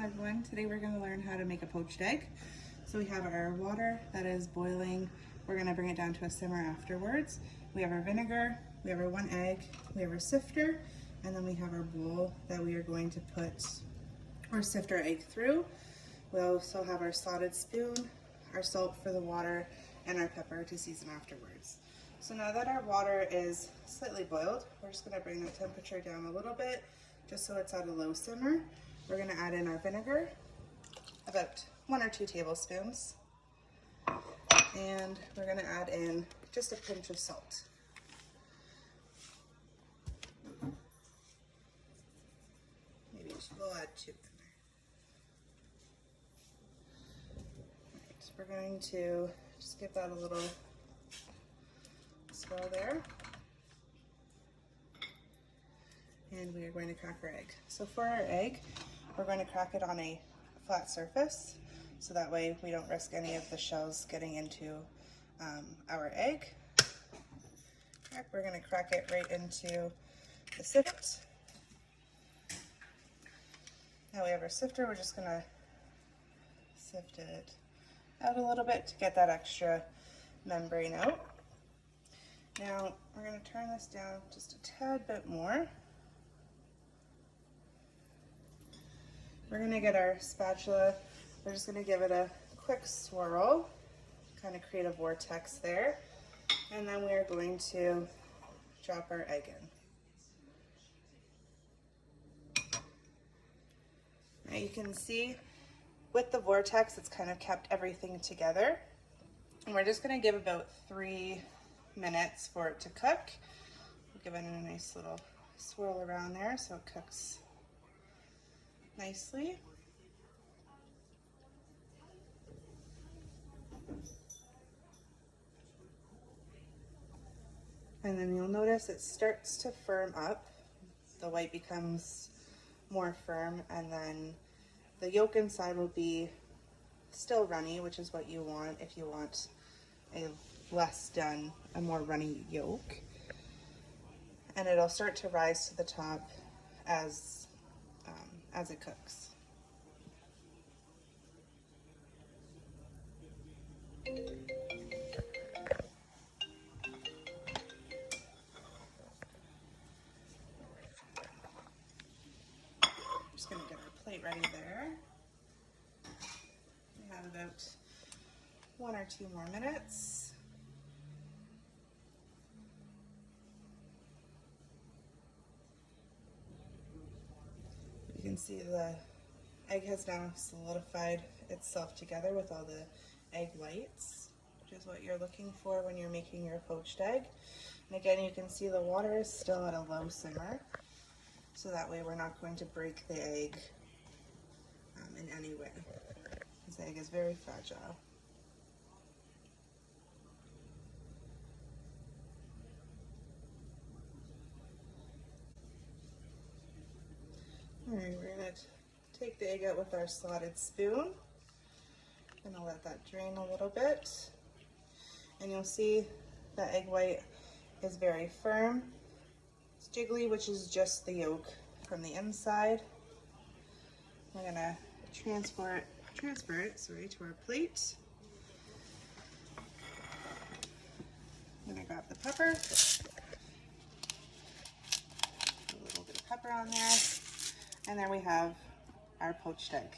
everyone. Today we're going to learn how to make a poached egg. So we have our water that is boiling. We're going to bring it down to a simmer afterwards. We have our vinegar, we have our 1 egg, we have our sifter, and then we have our bowl that we are going to put or sift our egg through. We also have our slotted spoon, our salt for the water, and our pepper to season afterwards. So now that our water is slightly boiled, we're just going to bring the temperature down a little bit just so it's at a low simmer. We're going to add in our vinegar, about 1 or 2 tablespoons, and we're going to add in just a pinch of salt. Maybe we'll add 2 in there. Right, we're going to just give that a little swirl there. And we are going to crack our egg. So for our egg, we're going to crack it on a flat surface, so that way we don't risk any of the shells getting into our egg. We're going to crack it right into the sift. Now we have our sifter, we're just going to sift it out a little bit to get that extra membrane out. Now we're going to turn this down just a tad bit more. We're going to get our spatula, we're just going to give it a quick swirl, kind of create a vortex there, and then we are going to drop our egg in. Now you can see with the vortex it's kind of kept everything together, and we're just going to give about 3 minutes for it to cook. We'll give it a nice little swirl around there so it cooks nicely. And then you'll notice it starts to firm up. The white becomes more firm, and then the yolk inside will be still runny, which is what you want if you want a more runny yolk. And it'll start to rise to the top as it cooks. Just going to get our plate ready there. We have about 1 or 2 more minutes. You can see the egg has now solidified itself together with all the egg whites, which is what you're looking for when you're making your poached egg. And again, you can see the water is still at a low simmer, so that way we're not going to break the egg in any way. This egg is very fragile. Alright, we're going to take the egg out with our slotted spoon. I'm going to let that drain a little bit. And you'll see the egg white is very firm. It's jiggly, which is just the yolk from the inside. We're going to transfer it to our plate. I'm going to grab the pepper. A little bit of pepper on there. And there we have our poached egg.